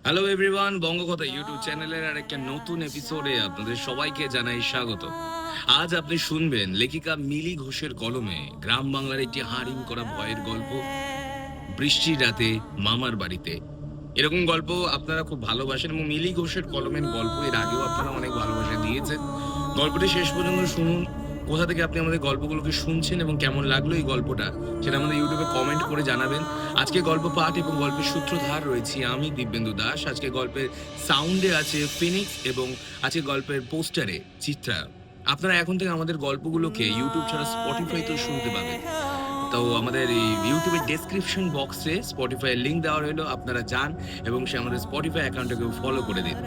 Hello everyone, বঙ্গকথা YouTube চ্যানেলের আরেকটা নতুন এপিসোডে আপনাদের সবাইকে জানাই স্বাগত। আজ আপনি শুনবেন লেখিকা মিলি ঘোষের কলমে গ্রাম বাংলার একটি হারিম করা ভয়ের গল্প, বৃষ্টির রাতে মামার বাড়িতে। এরকম গল্প আপনারা খুব ভালোবাসেন এবং মিলি ঘোষের কলমের গল্প এর আগেও আপনারা অনেক ভালোবাসা দিয়েছেন। গল্পটি শেষ পর্যন্ত শুনুন। কোথা থেকে আপনি আমাদের গল্পগুলোকে শুনছেন এবং কেমন লাগলো এই গল্পটা, সেটা আমাদের ইউটিউবে কমেন্ট করে জানাবেন। আজকে গল্প পাঠ এবং গল্পের সূত্রধার রয়েছি আমি, দিব্যেন্দু দাস। আজকে গল্পের সাউন্ডে আছে ফিনিক্স এবং আজকে গল্পের পোস্টারে চিত্রা। আপনারা এখন থেকে আমাদের গল্পগুলোকে ইউটিউব ছাড়া স্পটিফাইতেও শুনতে পাবেন। তো আমাদের এই ইউটিউবের ডেসক্রিপশন বক্সে স্পটিফাইয়ের লিঙ্ক দেওয়া রইলো, আপনারা যান এবং সে আমাদের স্পটিফাই অ্যাকাউন্টটাকেও ফলো করে দিন।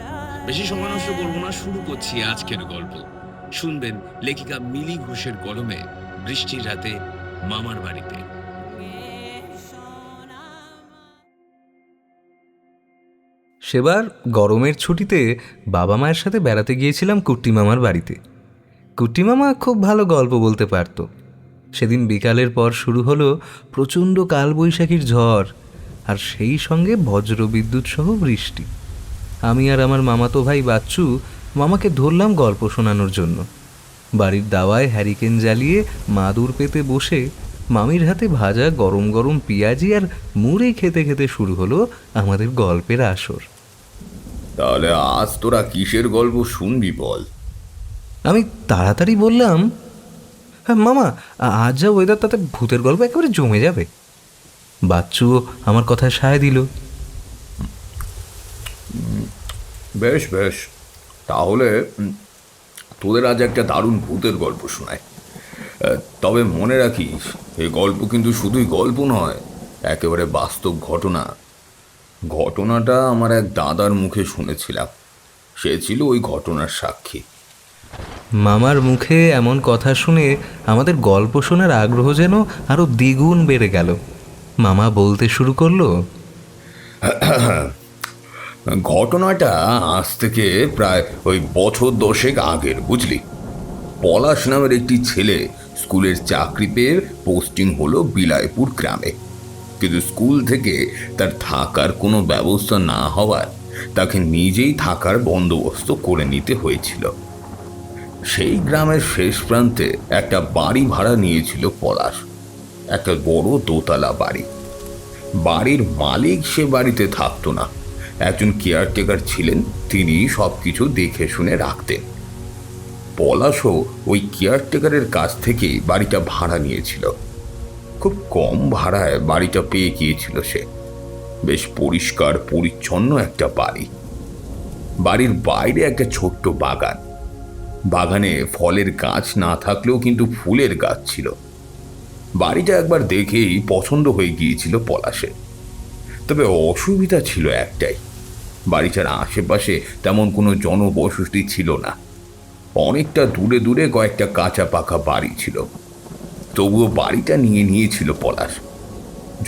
বেশি সময় নষ্ট করবো না, শুরু করছি আজকের গল্প। শুনবেন লেখিকা মিলি ঘোষের কলমে বৃষ্টির রাতে মামার বাড়িতে। সেবার গরমের ছুটিতে বাবা মায়ের সাথে বেড়াতে গিয়েছিলাম কুট্টি মামার বাড়িতে। কুট্টি মামা খুব ভালো গল্প বলতে পারত। সেদিন বিকালের পর শুরু হলো প্রচণ্ড কালবৈশাখীর ঝড়, আর সেই সঙ্গে বজ্রবিদ্যুৎ সহ বৃষ্টি। আমি আর আমার মামাতো ভাই বাচ্চু মামাকে ধরলাম গল্প শোনানোর জন্য। বাড়ির দাওয়ায় হ্যারিকেন জ্বালিয়ে মাদুর পেতে বসে মামির হাতে ভাজা গরম গরম পেঁয়াজি আর মুড়ি খেতে খেতে শুরু হলো আমাদের গল্পের আসর। তাহলে আজ তোরা কিসের গল্প শুনবি বল? আমি তাড়াতাড়ি বললাম, হ্যাঁ মামা, আজ যা ওয়েদার তাতে ভূতের গল্প একেবারে জমে যাবে। বাচ্চুও আমার কথায় সায় দিল। বেশ বেশ, তাহলে তোদের আজ একটা দারুণ ভূতের গল্প শোনায়। তবে মনে রাখিস, এই গল্প কিন্তু শুধুই গল্প নয়, একেবারে বাস্তব ঘটনা। ঘটনাটা আমার এক দাদার মুখে শুনেছিলাম, সে ছিল ওই ঘটনার সাক্ষী। মামার মুখে এমন কথা শুনে আমাদের গল্প শোনার আগ্রহ যেন আরো দ্বিগুণ বেড়ে গেল। মামা বলতে শুরু করলো, ঘটনাটা আজ থেকে প্রায় ওই বছর 10 আগের, বুঝলি। পলাশ নামের একটি ছেলে স্কুলের চাকরি পেয়ে পোস্টিং হলো বিলাইপুর গ্রামে, কিন্তু স্কুল থেকে তার থাকার কোনো ব্যবস্থা না হওয়ায় তাকে নিজেই থাকার বন্দোবস্ত করে নিতে হয়েছিল। সেই গ্রামের শেষ প্রান্তে একটা বাড়ি ভাড়া নিয়েছিল পলাশ, একটা বড় দোতলা বাড়ি। বাড়ির মালিক সে বাড়িতে থাকতো না, একজন কেয়ারটেকার ছিলেন, তিনি সব কিছু দেখে শুনে রাখতেন। পলাশও ওই কেয়ারটেকারের কাছ থেকে বাড়িটা ভাড়া নিয়েছিল। খুব কম ভাড়ায় বাড়িটা পেয়ে গিয়েছিল সে। বেশ পরিষ্কার পরিচ্ছন্ন একটা বাড়ি। বাড়ির বাইরে একটা ছোট্ট বাগান। বাগানে ফলের গাছ না থাকলেও কিন্তু ফুলের গাছ ছিল। বাড়িটা একবার দেখেই পছন্দ হয়ে গিয়েছিল পলাশের। তবে অসুবিধা ছিল একটাই, বাড়িটার আশেপাশে তেমন কোনো জনবসতি ছিল না। অনেকটা দূরে দূরে কয়েকটা কাঁচা পাকা বাড়ি ছিল। তবুও বাড়িটা নিয়েছিল পলাশ,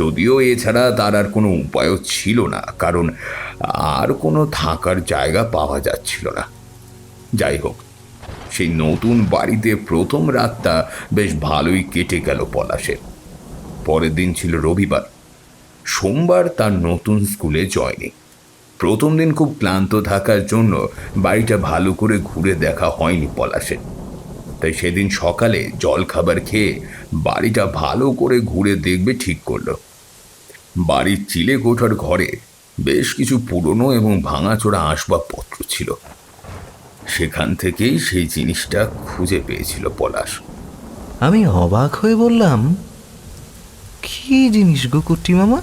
যদিও এছাড়া তার আর কোনো উপায়ও ছিল না, কারণ আর কোনো থাকার জায়গা পাওয়া যাচ্ছিল না। যাই হোক, সেই নতুন বাড়িতে প্রথম রাতটা বেশ ভালোই কেটে গেল পলাশের। পরের দিন ছিল রবিবার। সোমবার তার নতুন স্কুলে জয়নিং। প্রথম দিন খুব ক্লান্ত থাকার জন্য বাড়িটা ভালো করে ঘুরে দেখা হয়নি পলাশের, তাই সেদিন সকালে জল খাবার খেয়ে বাড়িটা ভালো করে ঘুরে দেখবে ঠিক করলো। বাড়ির চিলে কোঠার ঘরে বেশ কিছু পুরনো এবং ভাঙাচোরা আসবাবপত্র ছিল। সেখান থেকেই সেই জিনিসটা খুঁজে পেয়েছিল পলাশ। আমি অবাক হয়ে বললাম, কি জিনিস গো কুট্টি মামা?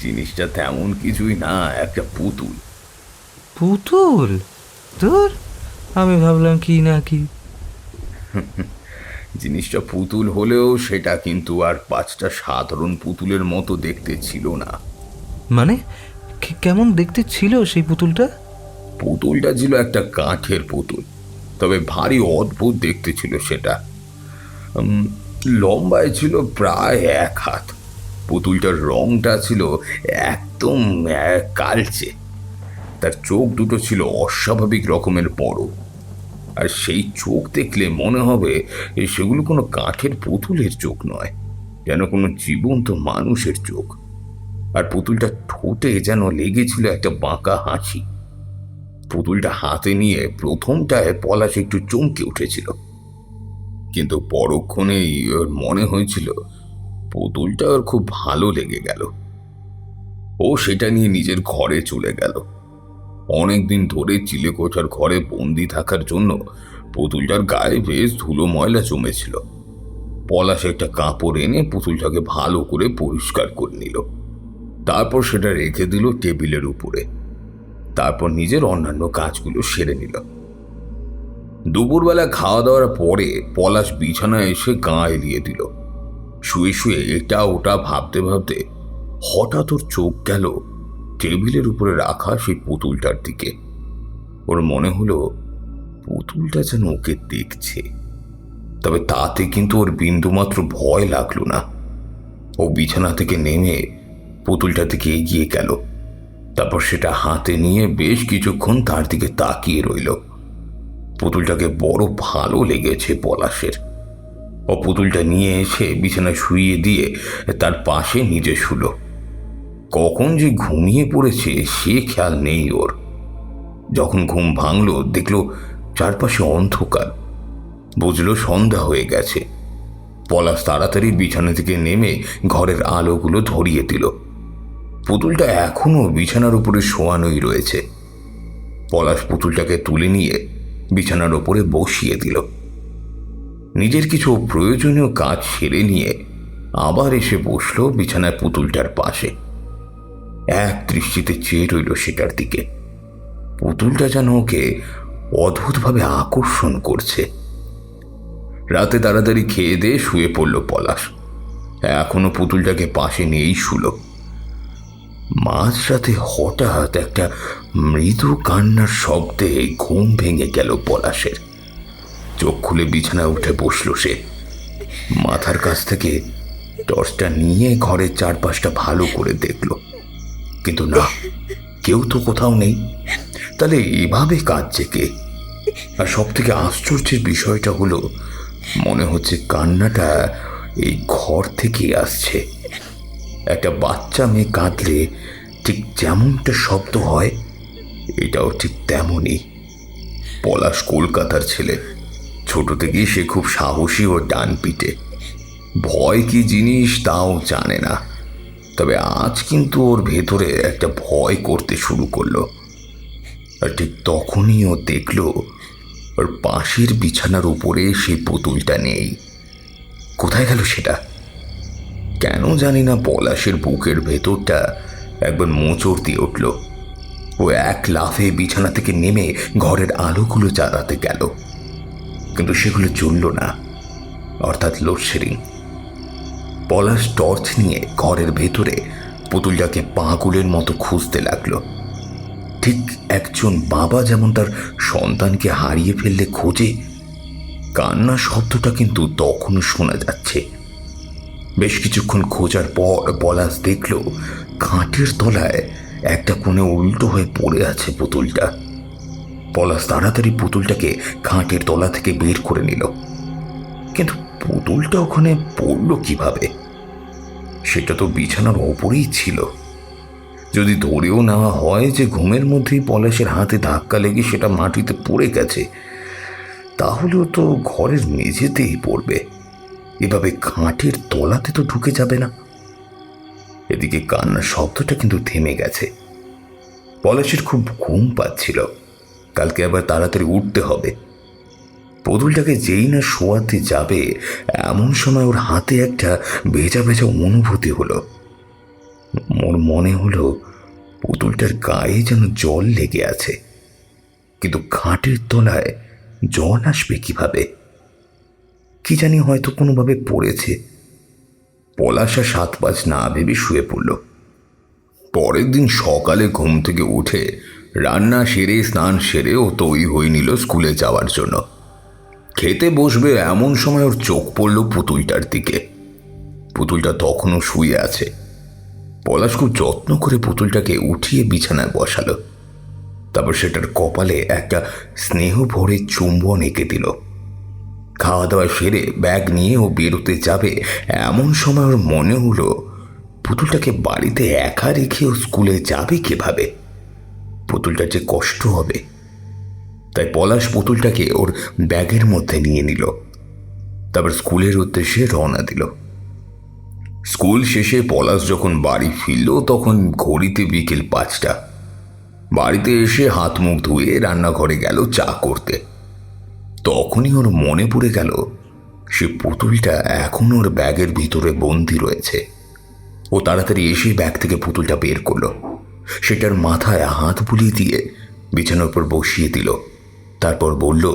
জিনিসটা তেমন কিছুই না, একটা পুতুল। পুতুল? তোর, আমি ভাবলাম কি না কি। জিনিসটা পুতুল হলেও সেটা কিন্তু আর 5টা সাধারণ পুতুলের মতো দেখতে ছিল না। মানে কেমন দেখতে ছিল সেই পুতুলটা? পুতুলটা ছিল একটা কাঠের পুতুল, তবে ভারী অদ্ভুত দেখতে ছিল সেটা। লম্বায় ছিল প্রায় 1 হাত। পুতুলটার রংটা ছিল একদম কালচে। তার চোখ দুটো ছিল অস্বাভাবিক রকমের বড়, আর সেই চোখ দেখলে মনে হবে সেগুলো কোনো কাঠের পুতুলের চোখ নয়, যেন কোনো জীবন্ত মানুষের চোখ। আর পুতুলটা ঠোঁটে যেন লেগেছিল একটা বাঁকা হাসি। পুতুলটা হাতে নিয়ে প্রথমটায় পলাশ একটু চমকে উঠেছিল, কিন্তু পরক্ষণেই ওর মনে হয়েছিল পুতুলটা ওর খুব ভালো লেগে গেল। ও সেটা নিয়ে নিজের ঘরে চলে গেল। অনেকদিন ধরে চিলেকোঠার ঘরে বন্দি থাকার জন্য পুতুলটার গায়ে বেশ ধুলো ময়লা জমেছিল। পলাশ একটা কাপড় এনে পুতুলটাকে ভালো করে পরিষ্কার করে নিল, তারপর সেটা রেখে দিল টেবিলের উপরে। তারপর নিজের অন্যান্য কাজগুলো সেরে নিল। দুপুরবেলা খাওয়া দাওয়ার পরে পলাশ বিছানায় এসে গা এলিয়ে দিল। শুয়ে শুয়ে এটা ওটা ভাবতে ভাবতে হঠাৎ ওর চোখ গেল টেবিলের উপরে রাখা সেই পুতুলটার দিকে। ওর মনে হলো পুতুলটা যেন ওকে দেখছে, তবে তাতে কিন্তু ওর বিন্দুমাত্র ভয় লাগলো না। ও বিছানা থেকে নেমে পুতুলটার দিকে এগিয়ে গেল, তারপর সেটা হাতে নিয়ে বেশ কিছুক্ষণ তার দিকে তাকিয়ে রইল। পুতুলটাকে বড় ভালো লেগেছে পলাশের। ও পুতুলটা নিয়ে এসে বিছানায় শুইয়ে দিয়ে তার পাশে নিজে শুল। কখন যে ঘুমিয়ে পড়েছে সে খেয়াল নেই ওর। যখন ঘুম ভাঙল দেখল চারপাশে অন্ধকার, বুঝলো সন্ধ্যা হয়ে গেছে। পলাশ তাড়াতাড়ি বিছানা থেকে নেমে ঘরের আলোগুলো ধরিয়ে দিল। পুতুলটা এখনো বিছানার উপরে শোয়ানোই রয়েছে। পলাশ পুতুলটাকে তুলে নিয়ে বিছানার উপরে বসিয়ে দিল। নিজের কিছু প্রয়োজনীয় কাজ সেরে নিয়ে আবার এসে বসলো বিছানায় পুতুলটার পাশে। এক দৃষ্টিতে চেয়ে রইল সেটার দিকে। পুতুলটা যেন ওকে অদ্ভুতভাবে আকর্ষণ করছে। রাতে তাড়াতাড়ি খেয়ে দিয়ে শুয়ে পড়ল পলাশ। এখনো পুতুলটাকে পাশে নিয়েই শুল। মাঝরাতে হঠাৎ একটা মৃদু কান্নার শব্দে ঘুম ভেঙে গেল পলাশের। চোখ খুলে বিছানায় উঠে বসল সে। মাথার কাছ থেকে টর্চটা নিয়ে ঘরের চারপাশটা ভালো করে দেখল, কিন্তু না, কেউ তো কোথাও নেই। তাহলে এভাবে কাঁদছে কে? আর সব থেকে আশ্চর্যের বিষয়টা হলো মনে হচ্ছে কান্নাটা এই ঘর থেকে আসছে। একটা বাচ্চা মেয়ে কাঁদলে ঠিক যেমনটা শব্দ হয়, এটাও ঠিক তেমনই। পলাশ কলকাতার ছেলে। ছোট থেকেই সে খুব সাহসী ও ডানপিটে। ভয় কি জিনিস তাও জানে না, তবে আজ কিন্তু ওর ভেতরে একটা ভয় করতে শুরু করলো। আর ঠিক তখনই ও দেখল ওর পাশের বিছানার উপরে সেই পুতুলটা নেই। কোথায় গেল সেটা? কেন জানি না পলাশের বুকের ভেতরটা একবার মোচড় দিয়ে উঠল। ও এক লাফে বিছানা থেকে নেমে ঘরের আলোগুলো জ্বালাতে গেল, কিন্তু সেগুলো জ্বলল না, অর্থাৎ লোডশেডিং। পলাশ টর্চ নিয়ে ঘরের ভেতরে পুতুলটাকে পাগলের মতো খুঁজতে লাগলো। ঠিক একজন বাবা যেমন তার সন্তানকে হারিয়ে ফেললে খোঁজে, কান্না শব্দটা কিন্তু তখনও শোনা যাচ্ছে। বেশ কিছুক্ষণ খোঁজার পর পলাশ দেখল খাটের তলায় একটা কোণে উল্টো হয়ে পড়ে আছে পুতুলটা। পলাশ তাড়াতাড়ি পুতুলটাকে খাটের তলা থেকে বের করে নিল, কিন্তু পুতুলটা ওখানে পড়ল কিভাবে? সেটা তো বিছানার ওপরেই ছিল। যদি ধরেও নেওয়া হয় যে ঘুমের মধ্যেই পলাশের হাতে ধাক্কা লেগে সেটা মাটিতে পড়ে গেছে, তাহলেও তো ঘরের মেঝেতেই পড়বে। এভাবে খাটের তলাতে তো ঢুকে যাবে না। এদিকে কান্নার শব্দটা কিন্তু থেমে গেছে। পলাশের খুব ঘুম পাচ্ছিল। কালকে আবার তাড়াতাড়ি উঠতে হবে। পুতুলটাকে যেই না শোয়াতে যাবে এমন সময় ওর হাতে একটা ভেজা ভেজা অনুভূতি হলো। ওর মনে হলো পুতুলটার গায়ে যেন জল লেগে আছে, কিন্তু খাটের তলায় জল আসবে কিভাবে? কি জানি, হয়তো কোনোভাবে পড়েছে। পলাশা 7-5 না ভেবে শুয়ে পড়ল। পরের দিন সকালে ঘুম থেকে উঠে রান্না সেরে স্নান সেরে ও তৈরি হয়ে নিল স্কুলে যাওয়ার জন্য। খেতে বসবে এমন সময় ওর চোখ পড়ল পুতুলটার দিকে। পুতুলটা তখনও শুয়ে আছে। পলাশ খুব যত্ন করে পুতুলটাকে উঠিয়ে বিছানায় বসালো। তারপর সেটার কপালে একটা স্নেহ ভরে চুম্বন এঁকে দিল। খাওয়া দাওয়া সেরে ব্যাগ নিয়ে ও বেরোতে যাবে এমন সময় ওর মনে হলো পুতুলটাকে বাড়িতে একা রেখেও স্কুলে যাবে কিভাবে? পুতুলটার যে কষ্ট হবে। তাই পলাশ পুতুলটাকে ওর ব্যাগের মধ্যে নিয়ে নিল। তারপর স্কুলের উদ্দেশ্যে রওনা দিল। স্কুল শেষে পলাশ যখন বাড়ি ফিরল তখন ঘড়িতে বিকেল 5টা। বাড়িতে এসে হাত মুখ ধুয়ে রান্নাঘরে গেল চা করতে। তখনই ওর মনে পড়ে গেল সে পুতুলটা এখন ওর ব্যাগের ভিতরে বন্দি রয়েছে। ও তাড়াতাড়ি এসে ব্যাগ থেকে পুতুলটা বের করলো, সেটার মাথায় হাত বুলিয়ে দিয়ে বিছানার উপর বসিয়ে দিল। তারপর বলল,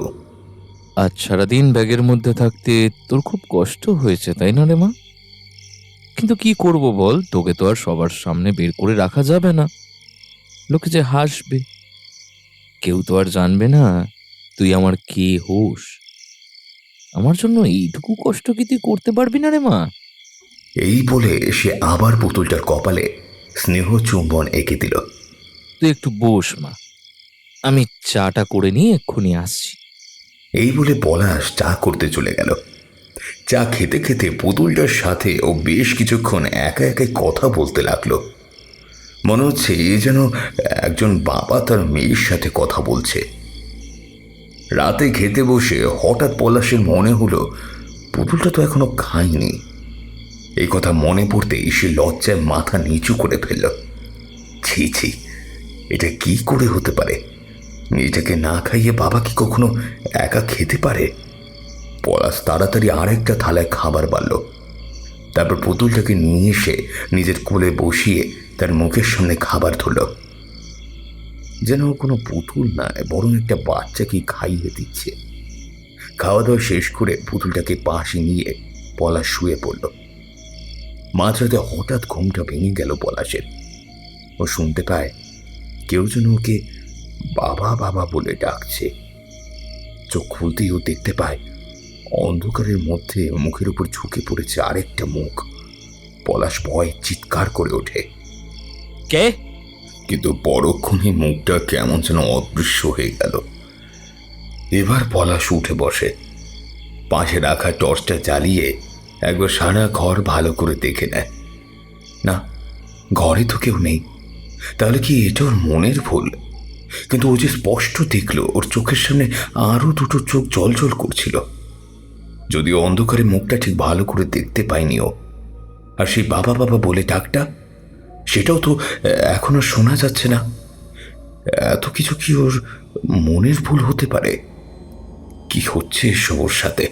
আজ সারাদিন ব্যাগের মধ্যে থাকতে তোর খুব কষ্ট হয়েছে, তাই না রে মা? কিন্তু কি করব বল, তোকে তো আর সবার সামনে বের করে রাখা যাবে না। লোকে যে হাসবে, কেউ তো আর জানবে না তুই আমার কে হোস। আমার জন্য এইটুকু কষ্ট কি তুই করতে পারবি না রে মা? এই বলে সে আবার পুতুলটার কপালে স্নেহ চুম্বন এঁকে দিল। তুই একটু বস মা, আমি চাটা করে নিয়ে এক্ষুনি আসছি। এই বলে পলাশ চা করতে চলে গেল। চা খেতে খেতে পুতুলটার সাথে ও বেশ কিছুক্ষণ একা একাই কথা বলতে লাগলো। মনে হচ্ছে এ যেন একজন বাবা তার মেয়ের সাথে কথা বলছে। রাতে খেতে বসে হঠাৎ পলাশের মনে হলো পুতুলটা তো এখনো খায়নি। এই কথা মনে পড়তেই সে লজ্জায় মাথা নিচু করে ফেলল। ছি ছি, এটা কি করে হতে পারে? মেয়েটাকে না খাইয়ে বাবা কি কখনো একা খেতে পারে? পলাশ তাড়াতাড়ি আরেকটা থালায় খাবার বাড়ল। তারপর পুতুলটাকে নিয়ে এসে নিজের কোলে বসিয়ে তার মুখের সামনে খাবার ধরল। যেন কোনো পুতুল নয়, বরং একটা বাচ্চাকে খাইয়ে দিচ্ছে। খাওয়া দাওয়া শেষ করে পুতুলটাকে পাশে নিয়ে পলাশ শুয়ে পড়ল। মাঝরাতে হঠাৎ ঘুমটা ভেঙে গেল পলাশের। ও শুনতে পায় কেউ যেন ওকে বাবা বাবা বলে ডাকছে। চোখ খুলতেই ও দেখতে পায় অন্ধকারের মধ্যে মুখের উপর ঝুঁকে পড়েছে আরেকটা মুখ। পলাশ ভয়ে চিৎকার করে ওঠে। কে? কিন্তু পরক্ষণে মুখটা কেমন যেন অদৃশ্য হয়ে গেল। এবার পলাশ উঠে বসে, পাশে রাখা টর্চটা জ্বালিয়ে একবার সারা ঘর ভালো করে দেখে নেয়। না, ঘরে তো কেউ নেই। তাহলে কি এটা ওর মনের ভুল? কিন্তু ও যে স্পষ্ট দেখলো ওর চোখের সামনে আরো দুটো চোখ জলজল করছিল। যদিও অন্ধকারে মুখটা ঠিক ভালো করে দেখতে পায়নি ও। আর সেই বাবা বাবা বলে ডাকটা, সেটাও তো এখনো শোনা যাচ্ছে না। এত কিছু কি ওর মনের ভুল হতে পারে? কি হচ্ছে এসব ওর সাথে?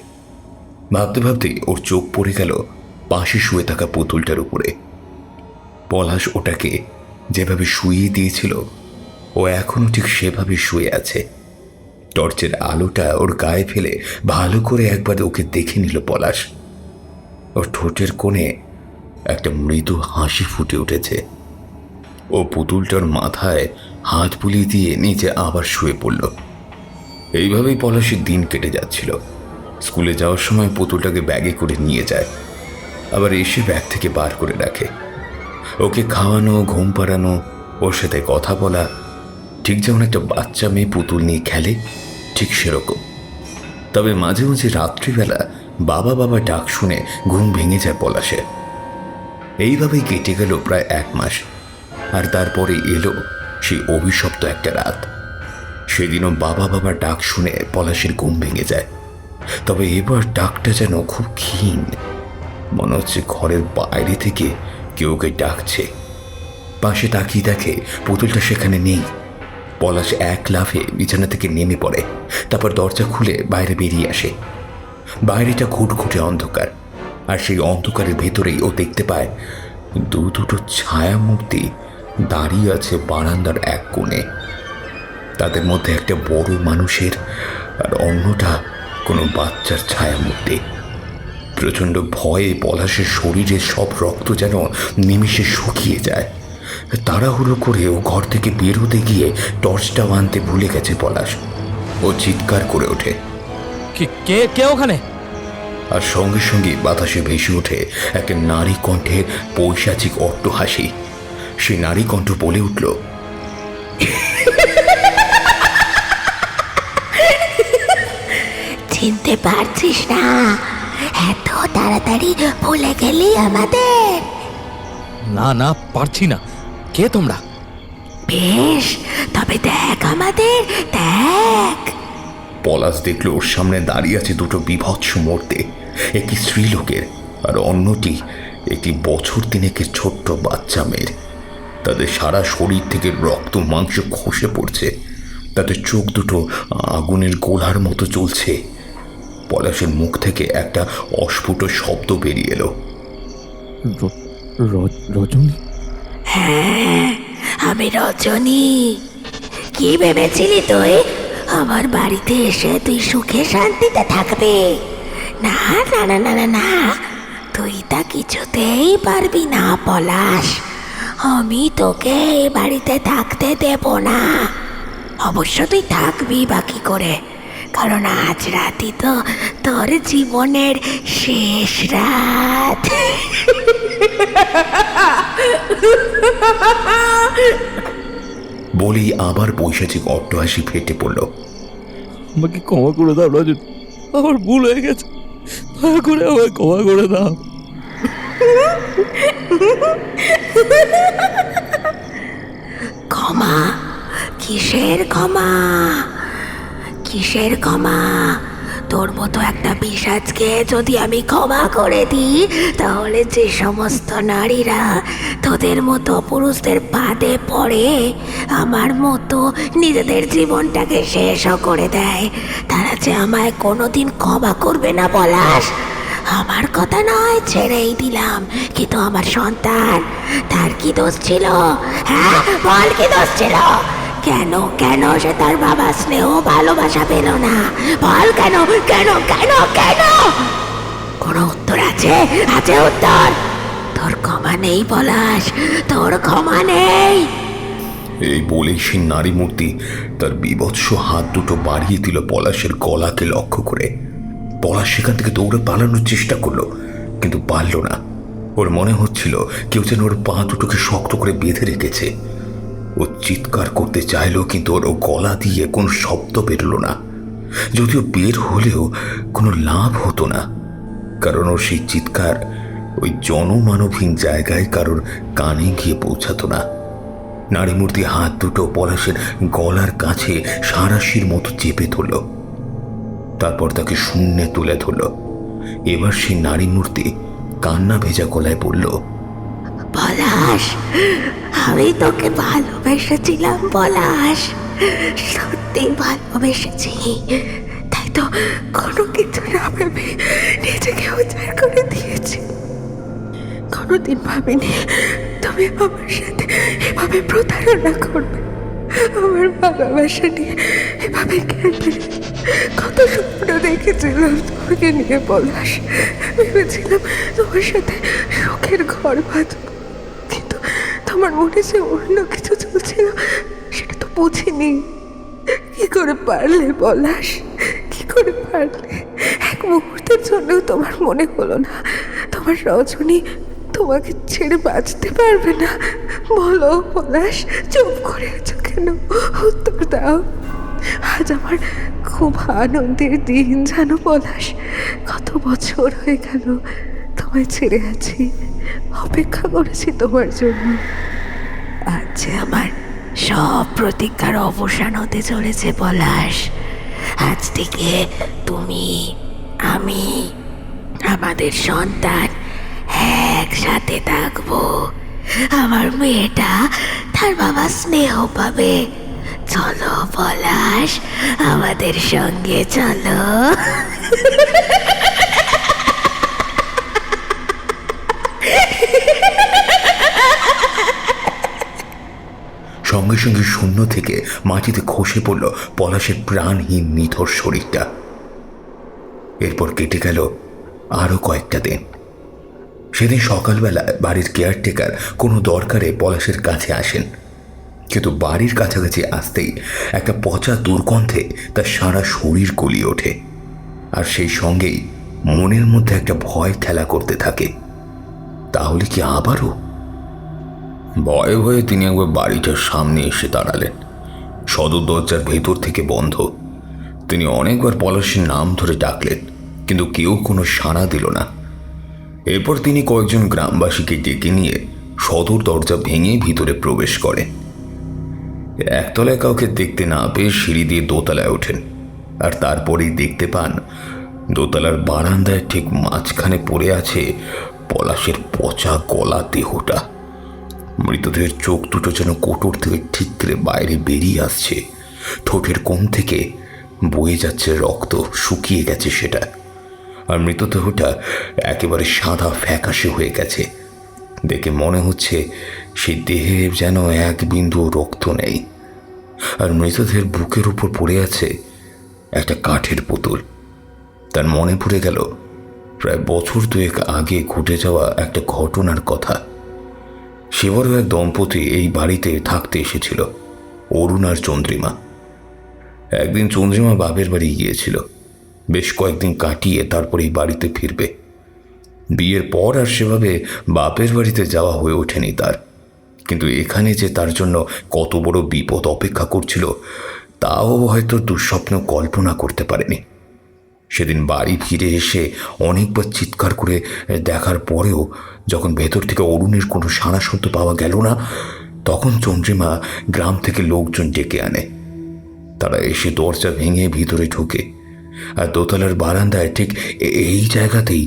ভাবতে ভাবতে ওর চোখ পড়ে গেল পাশে শুয়ে থাকা পুতুলটার উপরে। পলাশ ওটাকে যেভাবে শুইয়ে দিয়েছিল ও এখনো ঠিক সেভাবে শুয়ে আছে। টর্চের আলোটা ওর গায়ে ফেলে ভালো করে একবার ওকে দেখে নিল পলাশ। ওর ঠোঁটের কোণে একটা মৃদু হাসি ফুটে উঠেছে। ও পুতুলটার মাথায় হাত বুলিয়ে দিয়ে নিচে আবার শুয়ে পড়ল। এইভাবেই পলাশের দিন কেটে যাচ্ছিল। স্কুলে যাওয়ার সময় পুতুলটাকে ব্যাগে করে নিয়ে যায়, আবার এসে ব্যাগ থেকে বার করে রাখে। ওকে খাওয়ানো, ঘুম পাড়ানো, ওর সাথে কথা বলা, ঠিক যেমন একটা বাচ্চা মেয়ে পুতুল নিয়ে খেলে ঠিক সেরকম। তবে মাঝে মাঝে রাত্রিবেলা বাবা বাবা ডাক শুনে ঘুম ভেঙে যায় পলাশের। এইভাবেই কেটে গেল প্রায় 1 মাস। আর তারপরে এলো সেই অভিশপ্ত একটা রাত। সেদিনও বাবা বাবা ডাক শুনে পলাশের ঘুম ভেঙে যায়। তবে এবার ডাকটা যেন খুব ক্ষীণ, মনে হচ্ছে ঘরের বাইরে থেকে কেউ ওকে ডাকছে। পাশে তাকিয়ে দেখে পুতুলটা সেখানে নেই। পলাশ এক লাফে বিছানা থেকে নেমে পড়ে, তারপর দরজা খুলে বাইরে বেরিয়ে আসে। বাইরেটা ঘুটঘুটে অন্ধকার, আর সেই অন্ধকারের ভেতরেই ও দেখতে পায় দুটো ছায়া মূর্তি দাঁড়িয়ে আছে বারান্দার এক কোণে। তাদের মধ্যে একটা বড় মানুষের আর অন্যটা কোনো বাচ্চার ছায়া মূর্তি। প্রচণ্ড ভয়ে পলাশের শরীরের সব রক্ত যেন নিমিষে শুকিয়ে যায়। তাড়াহুড়ো করে ও ঘর থেকে বের হতে গিয়ে টর্চটা আনতে ভুলে গেছে পলাশ। ও চিৎকার করে ওঠে, কে কে ওখানে? আর সঙ্গে সঙ্গে বাতাসে ভেসে ওঠে একটা নারী কণ্ঠের পৈশাচিক অট্টহাসি। সে নারী কণ্ঠ বলে উঠল, চিনতে পারছিস না? এত তাড়াতাড়ি ভুলে গেলি আমাদের? না না, পারছি না। কে তোমরা? বেশ, তবে দেখ আমাদের, দেখ। পলাশ দেখল ওর সামনে দাঁড়িয়ে আছে দুটো বিভৎস মূর্তি, একটি স্ত্রীলোকের আর অন্যটি একটি বছর তিনেকের ছোট্ট বাচ্চা মেয়ের। তাদের সারা শরীর থেকে রক্ত মাংস খসে পড়ছে, তাদের চোখ দুটো আগুনের গোলার মতো জ্বলছে। পলাশের মুখ থেকে একটা অস্ফুট শব্দ বেরিয়ে এলো। রজনী? হ্যাঁ, আমি রজনী। কি ভেবেছিলি তুই আমার বাড়িতে এসে তুই সুখে শান্তিতে থাকবে? না না না না না না, তুই তা কিছুতেই পারবি না পলাশ। আমি তোকে এই বাড়িতে থাকতে দেব না। অবশ্য তুই থাকবি বাকি করে, কারণ আজ রাতই তো তোর জীবনের শেষ রাত। বলেই আবার পৈশাচিক অট্টহাসি ফেটে পড়ল। আমাকে ক্ষমা করে দাও রজনী, আমার ভুল হয়ে গেছে, দয়া করে আমায় ক্ষমা করে দাও। ক্ষমা? কিসের ক্ষমা? কিসের ক্ষমা? তোর মতো একটা পিশাচকে যদি আমি ক্ষমা করে দিই, তাহলে যে সমস্ত নারীরা তোদের মতো পুরুষদের পাদে পড়ে আমার মতো নিজেদের জীবনটাকে শেষও করে দেয়, তারা যে আমায় কোনোদিন ক্ষমা করবে না পলাশ। আমার কথা নয়, ছেড়েই দিলাম, কিন্তু আমার সন্তান, তার কি দোষ ছিল? হ্যাঁ বল, কি দোষ ছিল? কেন কেন সে তার বাবার স্নেহ ভালোবাসা পেল না? বল কেন কেন কেন কেন? কোনো উত্তর আছে? আছে উত্তর? তোর ক্ষমা নেই পলাশ, তোর ক্ষমা নেই। এই বলেই সে নারী মূর্তি তার বিভৎস হাত দুটো বাড়িয়ে দিল পলাশের গলাকে লক্ষ্য করে। পলাশ সেখান থেকে দৌড়ে পালানোর চেষ্টা করলো, কিন্তু পারল না। ওর মনে হচ্ছিল কেউ যেন ওর পা দুটোকে শক্ত করে বেঁধে রেখেছে। ও চিৎকার করতে চাইলো, কিন্তু ওর গলা দিয়ে কোনো শব্দ বেরোলো না। যদিও বের হলেও কোনো লাভ হতো না, কারণ ওর সেই চিৎকার ওই জনমানবহীন জায়গায় কারোর কানে গিয়ে পৌঁছাতো না। নারী মূর্তি হাত দুটো পলাশের গলার কাছে সাঁড়াশির মতো চেপে ধরল, তারপর তাকে শূন্যে তুলে ধরল। এবার সেই নারী মূর্তি কান্না ভেজা গলায় বলল, পলাশ, আমি তোকে ভালোবেসেছিলাম পলাশ, সত্যি ভালোবেসেছি। তাই তো কোনো কিছু না ভেবে নিজেকে উজাড় করে দিয়েছি। কোনোদিন ভাবিনি তুমি আমার সাথে এভাবে প্রতারণা করবে, আমার ভালোবাসা নিয়ে এভাবে খেলবে। কত স্বপ্ন দেখেছিলাম তোমাকে নিয়ে পলাশ, ভেবেছিলাম তোমার সাথে সুখের ঘর বাঁধব, কিন্তু তোমার মনে যে অন্য কিছু চলছিল সেটা তো বুঝিনি। কি করে পারলে পলাশ, কি করে পারলে? এক মুহূর্তের জন্যও তোমার মনে হলো না তোমার রজনী তোমাকে ছেড়ে বাঁচতে পারবে না? বলো পলাশ, চুপ করে আছো কেন? উত্তর দাও। আজ আমার খুব আনন্দের দিন জানো পলাশ। কত বছর হয়ে গেল তোমায় ছেড়ে আছি, অপেক্ষা করেছি তোমার জন্য। আজ যে আমার সব প্রতীক্ষার অবসান হতে চলেছে পলাশ। আজ থেকে তুমি, আমি, আমাদের সন্তান একসাথে থাকবো। আমার মেয়েটা তার বাবা স্নেহ পাবে। চলো পলাশ, আমাদের সঙ্গে চলো। সঙ্গে সঙ্গে শূন্য থেকে মাটিতে খসে পড়ল পলাশের প্রাণহীন নিথর শরীরটা। এরপর কেটে গেল আরো কয়েকটা দিন। সেদিন সকালবেলায় বাড়ির কেয়ারটেকার কোনো দরকারে পলাশের কাছে আসেন, কিন্তু বাড়ির কাছাকাছি আসতেই একটা পচা দুর্গন্ধে তার সারা শরীর গলিয়ে ওঠে, আর সেই সঙ্গেই মনের মধ্যে একটা ভয় খেলা করতে থাকে। তাহলে কি আবারও? ভয়ে ভয়ে তিনি একবার বাড়িটার সামনে এসে দাঁড়ালেন। সদর দরজার ভেতর থেকে বন্ধ। তিনি অনেকবার পলাশের নাম ধরে ডাকলেন, কিন্তু কেউ কোনো সাড়া দিল না। এরপর তিনি কয়েকজন গ্রামবাসীকে ডেকে নিয়ে সদর দরজা ভেঙে ভিতরে প্রবেশ করে। একতলায় কাউকে দেখতে না পেয়ে সিঁড়ি দিয়ে দোতলায় ওঠেন, আর তারপরেই দেখতে পান দোতলার বারান্দায় ঠিক মাঝখানে পড়ে আছে পলাশের পচা গলা দেহটা। মৃতদেহের চোখ দুটো যেন কোটর থেকে ঠিকরে বাইরে বেরিয়ে আসছে, ঠোঁটের কোণ থেকে বয়ে যাচ্ছে রক্ত, শুকিয়ে গেছে সেটা। আর মৃতদেহটা একেবারে সাদা ফ্যাকাশে হয়ে গেছে, দেখে মনে হচ্ছে সেই দেহে যেন এক বিন্দু রক্ত নেই। আর মৃতদেহের বুকের উপর পড়ে আছে একটা কাঠের পুতুল। তার মনে পড়ে গেল প্রায় বছর দুয়েক আগে ঘটে যাওয়া একটা ঘটনার কথা। সেবারও এক দম্পতি এই বাড়িতে থাকতে এসেছিল, অরুণ আর চন্দ্রিমা। একদিন চন্দ্রিমা বাপের বাড়ি গিয়েছিল, বেশ কয়েকদিন কাটিয়ে তারপর এই বাড়িতে ফিরবে। বিয়ের পর আর সেভাবে বাপের বাড়িতে যাওয়া হয়ে ওঠেনি তার, কিন্তু এখানে যে তার জন্য কত বড় বিপদ অপেক্ষা করছিল তাও হয়তো দুঃস্বপ্ন কল্পনা করতে পারেনি। সেদিন বাড়ি ফিরে এসে অনেকবার চিৎকার করে দেখার পরেও যখন ভেতর থেকে অরুণের কোনো সাড়া শব্দ পাওয়া গেল না, তখন চন্দ্রিমা গ্রাম থেকে লোকজন ডেকে আনে। তারা এসে দরজা ভেঙে ভিতরে ঢুকে, আর দোতলার বারান্দায় ঠিক এই জায়গাতেই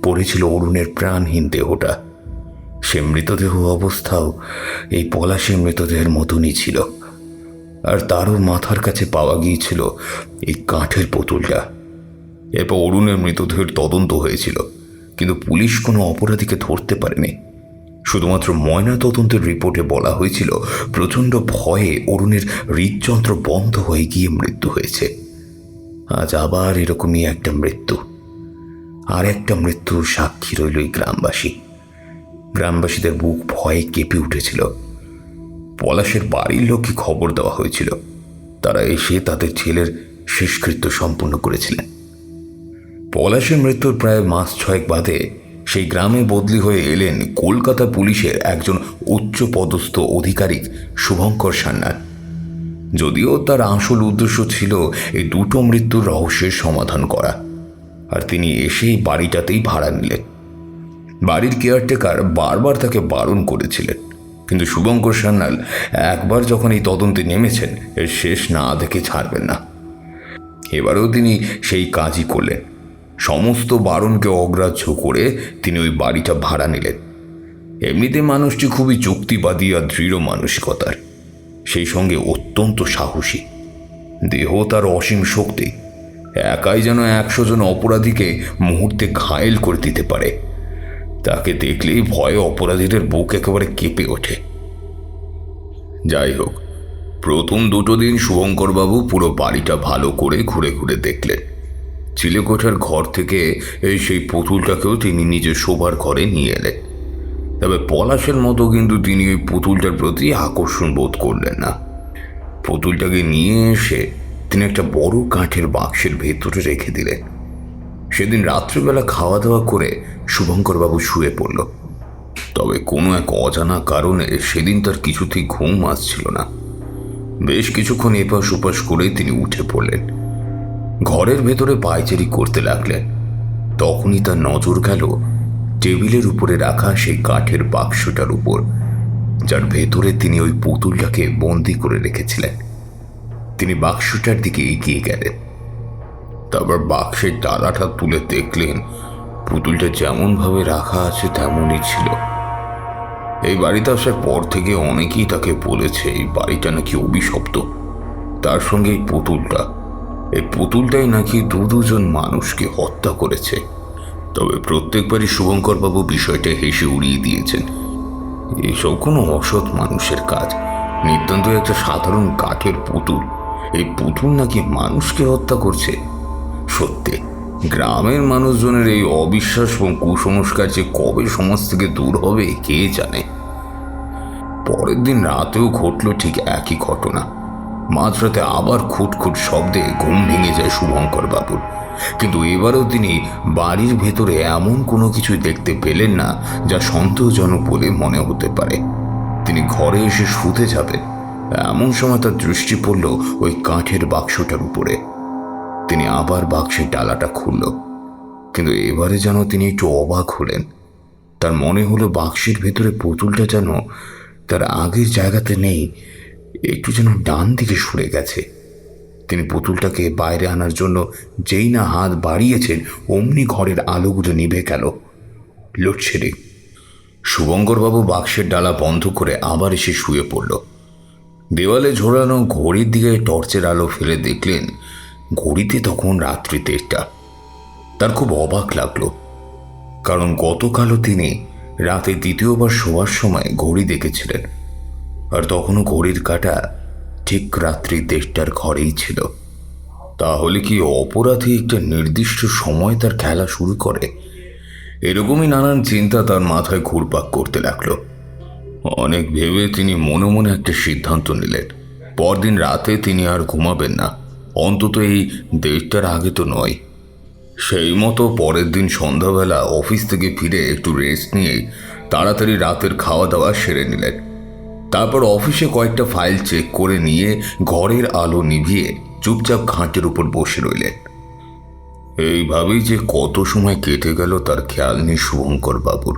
পড়েছিল অরুণের প্রাণহীন দেহটা। সে মৃতদেহ অবস্থাও এই পলাশের মৃতদেহের মতনই ছিল, আর তারও মাথার কাছে পাওয়া গিয়েছিল এই কাঠের পুতুলটা। এরপর অরুণের মৃতদেহের তদন্ত হয়েছিল, কিন্তু পুলিশ কোনো অপরাধীকে ধরতে পারেনি। শুধুমাত্র ময়না তদন্তের রিপোর্টে বলা হয়েছিল প্রচণ্ড ভয়ে অরুণের হৃদযন্ত্র বন্ধ হয়ে গিয়ে মৃত্যু হয়েছে। আজ আবার এরকমই একটা মৃত্যু, আর একটা মৃত্যুর সাক্ষী রইল এই গ্রামবাসী। গ্রামবাসীদের বুক ভয়ে কেঁপে উঠেছিল। পলাশের বাড়ির লোককে খবর দেওয়া হয়েছিল, তারা এসে তাদের ছেলের শেষকৃত্য সম্পন্ন করেছিলেন। পলাশের মৃত্যুর প্রায় মাস 6 বাদে সেই গ্রামে বদলি হয়ে এলেন কলকাতা পুলিশের একজন উচ্চ পদস্থ আধিকারিক শুভঙ্কর সান্যাল। যদিও তার আসল উদ্দেশ্য ছিল এই দুটো মৃত্যুর রহস্যের সমাধান করা, আর তিনি এসেই বাড়িটাতেই ভাড়া নিলেন। বাড়ির কেয়ারটেকার বারবার তাকে বারণ করেছিলেন, কিন্তু শুভঙ্কর সান্যাল একবার যখন এই তদন্তে নেমেছেন এর শেষ না দেখে ছাড়বেন না। এবারেও তিনি সেই কাজই করলেন। সমস্ত বারণকে অগ্রাহ্য করে তিনি ওই বাড়িটা ভাড়া নিলেন। এমনিতে মানুষটি খুবই যুক্তিবাদী আর দৃঢ় মানসিকতার, সেই সঙ্গে অত্যন্ত সাহসী। দেহ তার অসীম শক্তি, একাই যেন 100 জন অপরাধীকে মুহূর্তে ঘায়েল করে দিতে পারে। তাকে দেখলেই ভয়ে অপরাধীদের বুক একেবারে কেঁপে ওঠে। যাই হোক, প্রথম 2 দিন শুভঙ্করবাবু পুরো বাড়িটা ভালো করে ঘুরে ঘুরে দেখলেন। চিলেকোঠার ঘর থেকে সেই পুতুলটাকেও তিনি নিজের শোবার ঘরে নিয়ে এলেন। তবে পলাশের মতো কিন্তু তিনি ওই পুতুলটার প্রতি আকর্ষণ বোধ করলেন না। পুতুলটাকে নিয়ে এসে তিনি একটা বড় কাঠের বাক্সের ভেতরে রেখে দিলেন। সেদিন রাত্রিবেলা খাওয়া দাওয়া করে শুভঙ্করবাবু শুয়ে পড়ল। তবে কোনো এক অজানা কারণে সেদিন তার কিছুতেই ঘুম আসছিল না। বেশ কিছুক্ষণ এপাশ ওপাশ করে তিনি উঠে পড়লেন, ঘরের ভেতরে পায়চারি করতে লাগলেন। তখনই তার নজর গেল টেবিলের উপরে রাখা সেই কাঠের বাক্সটার উপর, যার ভেতরে তিনি ওই পুতুলটাকে বন্দি করে রেখেছিলেন। তিনি বাক্সটার দিকে এগিয়ে গেলেন, তারপর বাক্সের ডালাটা তুলে দেখলেন পুতুলটা যেমনভাবে রাখা আছে তেমনই ছিল। এই বাড়িতে আসার পর থেকে অনেকেই তাকে বলেছে এই বাড়িটা নাকি অভিশপ্ত। তার সঙ্গে এই পুতুলটাই নাকি দুজন মানুষকে হত্যা করেছে। তবে প্রত্যেকবারই শুভঙ্করবাবু বিষয়টা হেসে উড়িয়ে দিয়েছেন। এসব কোনো অসৎ মানুষের কাজ, নিতান্ত একটা সাধারণ কাঠের পুতুল, এই পুতুল নাকি মানুষকে হত্যা করছে। সত্যি গ্রামের মানুষজনের এই অবিশ্বাস এবং কুসংস্কার যে কবে সমাজ থেকে দূর হবে কে জানে। পরের দিন রাতেও ঘটল ঠিক একই ঘটনা। মাঝরাতে আবার খুটখুট শব্দে ঘুম ভেঙে যায় শুভঙ্কর বাবুর, কিন্তু এবারেও তিনি বাড়ির ভেতরে এমন কোনো কিছু দেখতে পেলেন না যা সন্দেহজনক বলে মনে হতে পারে। তিনি ঘরে এসে শুতে যাবেন, এমন সময় তার দৃষ্টি পড়ল ওই কাঠের বাক্সটার উপরে। তিনি আবার বাক্সের ডালাটা খুলল, কিন্তু এবারে যেন তিনি একটু অবাক হলেন। তার মনে হলো বাক্সের ভেতরে পুতুলটা যেন তার আগের জায়গাতে নেই, একটু যেন ডান দিকে সরে গেছে। তিনি পুতুলটাকে বাইরে আনার জন্য যেই না হাত বাড়িয়েছেন, অমনি ঘরের আলোগুলো নিভে গেল। লোডশেডিং। শুভঙ্করবাবু বাক্সের ডালা বন্ধ করে আবার এসে শুয়ে পড়ল। দেওয়ালে ঝোলানো ঘড়ির দিকে টর্চের আলো ফেলে দেখলেন ঘড়িতে তখন রাত্রি 3টা। তার খুব অবাক লাগলো, কারণ গতকালও তিনি রাতে দ্বিতীয়বার শোয়ার সময় ঘড়ি দেখেছিলেন, আর তখনও ঘড়ির কাঁটা ঠিক রাত্রি 1:30টার ঘরেই ছিল। তাহলে কি অপরাধী একটা নির্দিষ্ট সময় তার খেলা শুরু করে? এরকমই নানান চিন্তা তার মাথায় ঘুরপাক করতে লাগলো। অনেক ভেবে তিনি মনে মনে একটা সিদ্ধান্ত নিলেন, পরদিন রাতে তিনি আর ঘুমাবেন না, অন্তত এই 1:30টার আগে তো নয়। সেই মতো পরের দিন সন্ধ্যাবেলা অফিস থেকে ফিরে একটু রেস্ট নিয়ে তাড়াতাড়ি রাতের খাওয়া দাওয়া সেরে নিলেন। তারপর অফিসে কয়েকটা ফাইল চেক করে নিয়ে ঘরের আলো নিভিয়ে চুপচাপ খাটের উপর বসে রইলেন। এইভাবেই যে কত সময় কেটে গেল তার খেয়াল নেই শুভঙ্কর বাবুর।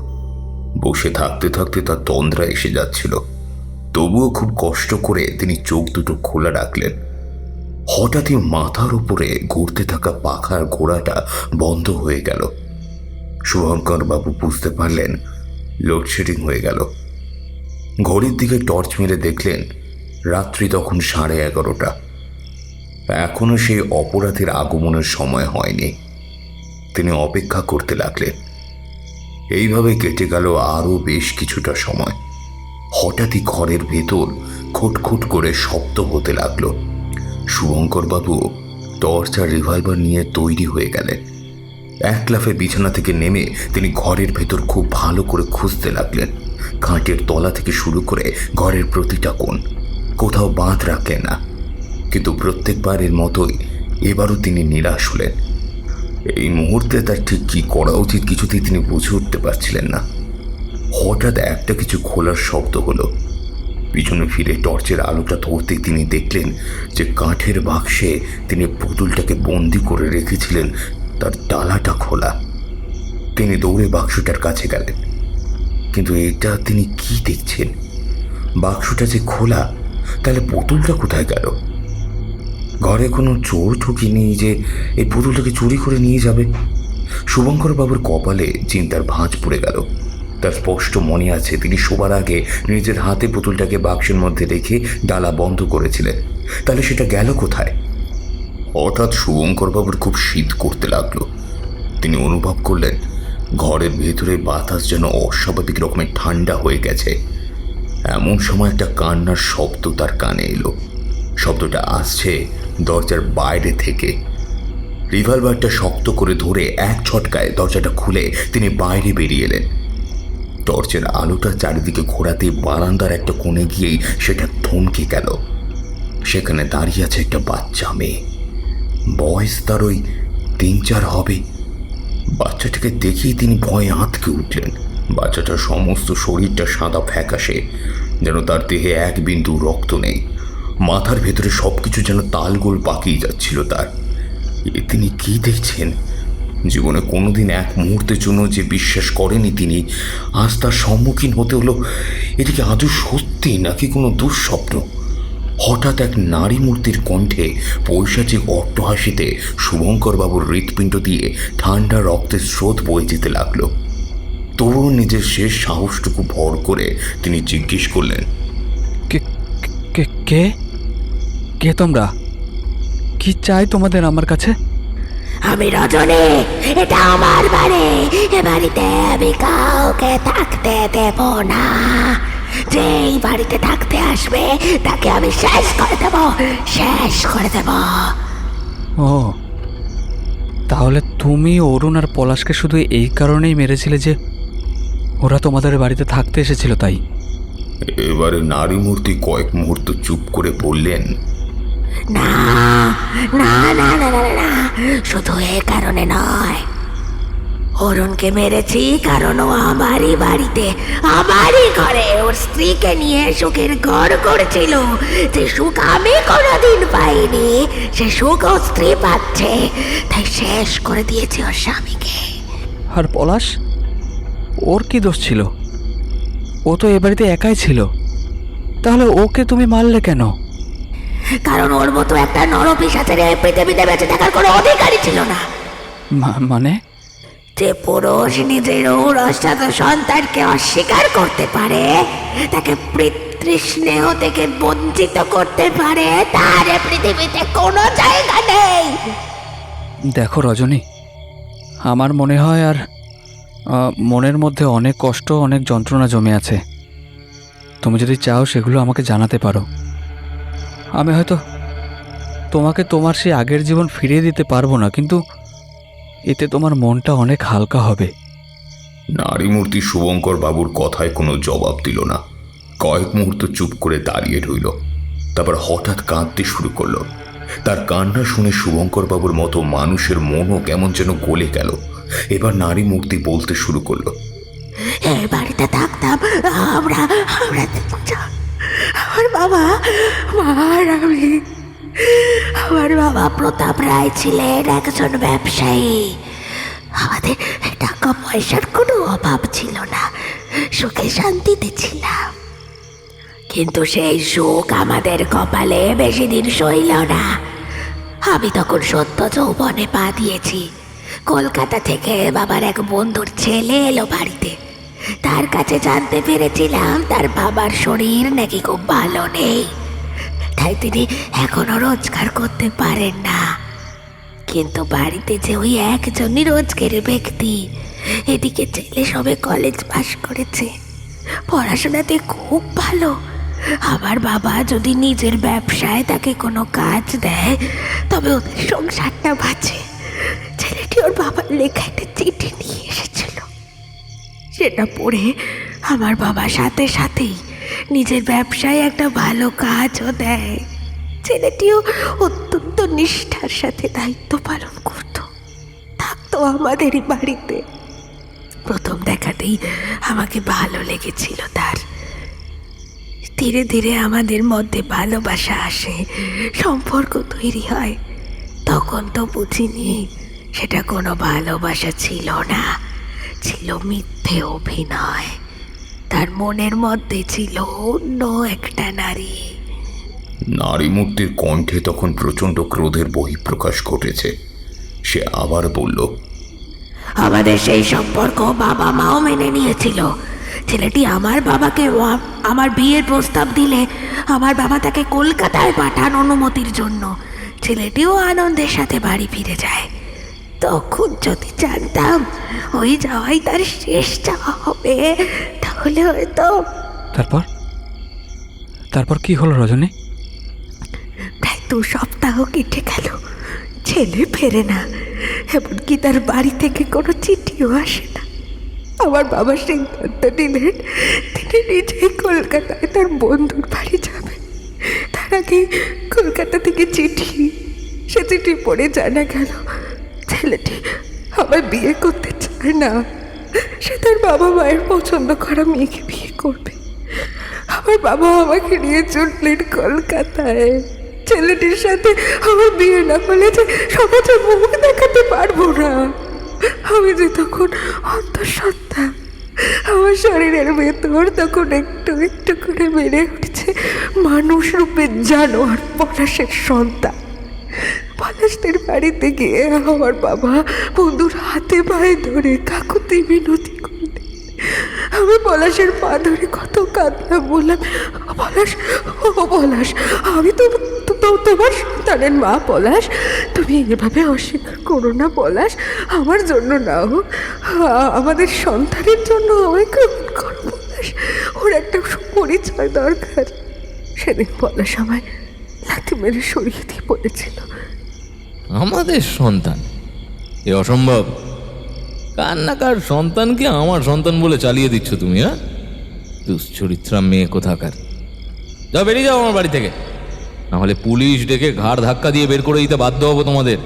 বসে থাকতে থাকতে তার তন্দ্রা এসে যাচ্ছিল, তবুও খুব কষ্ট করে তিনি চোখ দুটো খোলা রাখলেন। হঠাৎই মাথার উপরে ঘুরতে থাকা পাখার ঘোড়াটা বন্ধ হয়ে গেল। শুভঙ্কর বাবু বুঝতে পারলেন লোডশেডিং হয়ে গেল। ঘড়ির দিকে টর্চ মেরে দেখলেন রাত্রি তখন 11:30। এখনো সেই অপরাধীর আগমনের সময় হয়নি। তিনি অপেক্ষা করতে লাগলেন। এইভাবে কেটে গেল আরও বেশ কিছুটা সময়। হঠাৎই ঘরের ভেতর খুটখুট করে শব্দ হতে লাগলো। শুভঙ্করবাবু টর্চ আর রিভলভার নিয়ে তৈরি হয়ে গেলেন। এক লাফে বিছানা থেকে নেমে তিনি ঘরের ভেতর খুব ভালো করে খুঁজতে লাগলেন। খাটের তলা থেকে শুরু করে ঘরের প্রতিটা কোণ, কোথাও বাঁধ রাখলেন না। কিন্তু প্রত্যেকবারের মতোই এবারও তিনি নিরাশ হলেন। এই মুহূর্তে তার ঠিক কী করা উচিত কিছুতেই তিনি বুঝে উঠতে পারছিলেন না। হঠাৎ একটা কিছু খোলার শব্দ হলো। পিছনে ফিরে টর্চের আলোটা ধরতেই তিনি দেখলেন যে কাঠের বাক্সে তিনি পুতুলটাকে বন্দি করে রেখেছিলেন, তার ডালাটা খোলা। তিনি দৌড়ে বাক্সটার কাছে গেলেন, কিন্তু এটা তিনি কি দেখছেন? বাক্সটা যে খোলা, তাহলে পুতুলটা কোথায় গেল? ঘরে কোনো চোর ঢুকিনি যে এই পুতুলটাকে চুরি করে নিয়ে যাবে। শুভঙ্কর বাবুর কপালে চিন্তার ভাঁজ পড়ে গেল। তার স্পষ্ট মনে আছে তিনি শোবার আগে নিজের হাতে পুতুলটাকে বাক্সের মধ্যে রেখে ডালা বন্ধ করেছিলেন। তাহলে সেটা গেল কোথায়? হঠাৎ শুভঙ্কর বাবুর খুব শীত করতে লাগলো। তিনি অনুভব করলেন ঘরের ভেতরে বাতাস যেন অস্বাভাবিক রকমের ঠান্ডা হয়ে গেছে। এমন সময় একটা কান্নার শব্দ তার কানে এলো। শব্দটা আসছে দরজার বাইরে থেকে। রিভলভারটা শক্ত করে ধরে এক ছটকায় দরজাটা খুলে তিনি বাইরে বেরিয়ে এলেন। টর্চের আলোটা চারিদিকে ঘোরাতে বারান্দার একটা কোণে গিয়েই সেটা থমকে গেল। সেখানে দাঁড়িয়ে আছে একটা বাচ্চা মেয়ে। বয়স তার ওই 3-4 হবে। বাচ্চাটাকে দেখেই তিনি ভয়ে আঁতকে উঠলেন। বাচ্চাটার সমস্ত শরীরটা সাদা ফ্যাকাশে, যেন তার দেহে এক বিন্দু রক্ত নেই। মাথার ভেতরে সবকিছু যেন তালগোল পাকিয়ে যাচ্ছিল তার। তিনি কি দেখছেন? জীবনে কোনোদিন এক মুহূর্তের জন্য যে বিশ্বাস করেনি তিনি, আজ তার সম্মুখীন হতে হলো। এদিকে আদৌ সত্যি নাকি কোনো দুঃস্বপ্ন? হঠাৎ এক নারী মূর্তির কণ্ঠে পৈশাচিক অট্টহাসিতে শুভঙ্করবাবুর হৃৎপিণ্ড দিয়ে ঠান্ডা রক্তের স্রোত বয়ে যেতে লাগলো। তবুও নিজের শেষ সাহসটুকু ভর করে তিনি জিজ্ঞেস করলেন, কে কে তোমরা? কি চাই তোমাদের আমার কাছে? আমি রজনী, এটা আমার বাড়ি। এ বাড়িতে আমি কাউকে থাকতে দেব না। যে এই বাড়িতে থাকতে আসবে তাকে আমি শেষ করে দেব। ও, তাহলে তুমি অরুণ আর পলাশকে শুধু এই কারণেই মেরেছিলে যে ওরা তোমাদের বাড়িতে থাকতে এসেছিল, তাই? এবারে নারী মূর্তি কয়েক মুহূর্ত চুপ করে বললেন, না না না না না না, শুধু এ কারণে নয়। অরুণকে মেরেছি কারণ ও আমারই বাড়িতে, আমারই ঘরে ওর স্ত্রীকে নিয়ে সুখের ঘর করেছিল। যে সুখ আমি কোনোদিন পাইনি, সে সুখ ওর স্ত্রী পাচ্ছে। তাই শেষ করে দিয়েছে ওর স্বামীকে। আর পলাশ ওর কি দোষ ছিল? ও তো এ বাড়িতে একাই ছিল, তাহলে ওকে তুমি মারলে কেন? কারণ ওর মতো একটা নরপিশাচের এই পৃথিবীতে বেঁচে থাকার কোনো অধিকারই ছিল না। মানে? যে পুরুষ নিজের ঔরসজাত সন্তানকে অস্বীকার করতে পারে, তাকে পিতৃস্নেহ থেকে বঞ্চিত করতে পারে, তার এ পৃথিবীতে কোনো জায়গা নেই। দেখো রজনী, আমার মনে হয় আর মনের মধ্যে অনেক কষ্ট, অনেক যন্ত্রণা জমে আছে। তুমি যদি চাও সেগুলো আমাকে জানাতে পারো। আমি হয়তো তোমাকে তোমার সেই আগের জীবন ফিরিয়ে দিতে পারবো না, কিন্তু এতে তোমার মনটা অনেক হালকা হবে। নারীমূর্তি শুভঙ্কর বাবুর কথায় কোনো জবাব দিল না। কয়েক মুহূর্ত চুপ করে দাঁড়িয়ে রইল, তারপর হঠাৎ কাঁদতে শুরু করলো। তার কান্না শুনে শুভঙ্কর বাবুর মতো মানুষের মনও কেমন যেন গলে গেল। এবার নারীমূর্তি বলতে শুরু করলো। এই বাড়িতে থাকতাম আমরা আমরা তিনজন। আমার বাবা, মা আর আমি। আমার বাবা প্রতাপ রায় ছিলেন একজন ব্যবসায়ী। আমাদের টাকা পয়সার কোনো অভাব ছিল না, সুখে শান্তিতে ছিলাম। কিন্তু সেই সুখ আমাদের কপালে বেশি দিন সইল না। আমি তখন সদ্য যৌবনে পা দিয়েছি। কলকাতা থেকে বাবার এক বন্ধুর ছেলে এলো বাড়িতে। তার কাছে জানতে পেরেছিলাম তার বাবার শরীর নাকি খুব ভালো নেই, তাই তিনি এখনো রোজগার করতে পারেন না। কিন্তু বাড়িতে যে ওই একজনই রোজগারের ব্যক্তি। এদিকে ছেলে সবে কলেজ পাশ করেছে, পড়াশোনাতে খুব ভালো। আমার বাবা যদি নিজের ব্যবসায় তাকে কোনো কাজ দেয়, তবে ওদের সংসারটা বাঁচে। ছেলেটি ওর বাবার লেখা একটা চিঠি নিয়ে এসেছিল। সেটা পড়ে আমার বাবা সাথে সাথেই নিজের ব্যবসায় একটা ভালো কাজও দেয়। ছেলেটিও অত্যন্ত নিষ্ঠার সাথে দায়িত্ব পালন করত, থাকতো আমাদেরই বাড়িতে। প্রথম দেখাতেই আমাকে ভালো লেগেছিল তার। ধীরে ধীরে আমাদের মধ্যে ভালোবাসা আসে, সম্পর্ক তৈরি হয়। তখন তো বুঝিনি সেটা কোনো ভালোবাসা ছিল না, ছিল মিথ্যে অভিনয়। তার মনের মধ্যে ছিল অন্য একটা নারী। নারীমূর্তির কণ্ঠে তখন প্রচণ্ড ক্রোধের বহিঃপ্রকাশ ঘটেছে। সে আবার বলল, আমাদের সেই সম্পর্ক বাবা মাও মেনে নিয়েছিল। ছেলেটি আমার বাবাকে আমার বিয়ের প্রস্তাব দিলে আমার বাবা তাকে কলকাতায় পাঠান অনুমতির জন্য। ছেলেটিও আনন্দের সাথে বাড়ি ফিরে যায়। তখন যদি জানতাম ওই যাওয়াই তার শেষ যাওয়া হবে, তাহলে হয়তো। তারপর তারপর কি হলো রজনী? প্রায় 2 সপ্তাহ কেটে গেল, ছেলে ফেরে না, এমনকি তার বাড়ি থেকে কোনো চিঠিও আসে না। আমার বাবা সিদ্ধান্ত নিলেন তিনি নিজেই কলকাতায় তার বন্ধুর বাড়ি যাবেন। তার আগে কলকাতা থেকে চিঠি, সে চিঠি পড়ে জানা গেল ছেলেটি আমার বিয়ে করতে চায় না। সে তার বাবা মায়ের পছন্দ করা মেয়েকে বিয়ে করবে। আমার বাবা আমাকে নিয়ে চললেন কলকাতায়। ছেলেটির সাথে আমার বিয়ে না হলে যে সমাজে মুখ দেখাতে পারবো না। আমি যে তখন অন্তঃসত্ত্বা, আমার শরীরের ভেতর তখন একটু একটু করে বেড়ে উঠছে মানুষ রূপে জানোয়ার পলাশের সন্তান। পলাশদের বাড়িতে গিয়ে আমার বাবা বন্ধুর হাতে পায়ে ধরে কাকুতি মিনতি করলেন। আমি পলাশের পা ধরে কত কাঁদলাম, বললাম, পলাশ, ও পলাশ, আমি তো তোমার সন্তানের মা। পলাশ, তুমি এভাবে অস্বীকার করো না। পলাশ, আমার জন্য না হোক, আমাদের সন্তানের জন্য আমায় গ্রহণ করো। পলাশ, ওর একটা পরিচয় দরকার। সেদিন পলাশ আমায় লাথি মেরে সরিয়ে দিয়ে বলেছিল, আমাদের সন্তান? এ অসম্ভব। কান্নাকার সন্তানকে আমার সন্তান বলে চালিয়ে দিচ্ছ তুমি? হ্যাঁ, দুশ্চরিত্রা মেয়ে কোথাকার। যাও, বেরিয়ে যাও আমার বাড়ি থেকে, নাহলে পুলিশ ডেকে ঘাড় ধাক্কা দিয়ে বের করে দিতে বাধ্য হবো তোমাদের।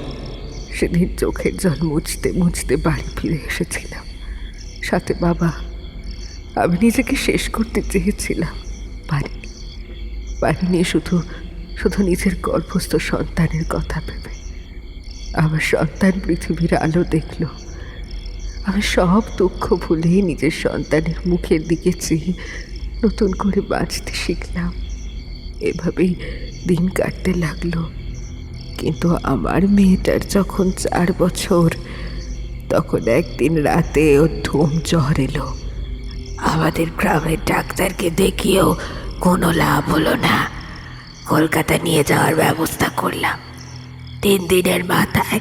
সেদিন চোখের জল মুছতে মুছতে বাড়ি ফিরে এসেছিলাম, সাথে বাবা। আমি নিজেকে শেষ করতে চেয়েছিলাম, পারিনি। শুধু শুধু নিজের গর্ভস্থ সন্তানের কথা ভেবে। আমার সন্তান পৃথিবীর আলো দেখল, আমি সব দুঃখ ভুলে নিজের সন্তানের মুখের দিকে চেয়ে নতুন করে বাঁচতে শিখলাম। এভাবেই দিন কাটতে লাগলো। কিন্তু আমার মেয়েটার যখন 4 বছর, তখন একদিন রাতে ওর ধুম জ্বর এলো। আমাদের গ্রামের ডাক্তারকে দেখিয়েও কোনো লাভ হলো না। কলকাতা নিয়ে যাওয়ার ব্যবস্থা করলাম। 3 দিনের মাথায়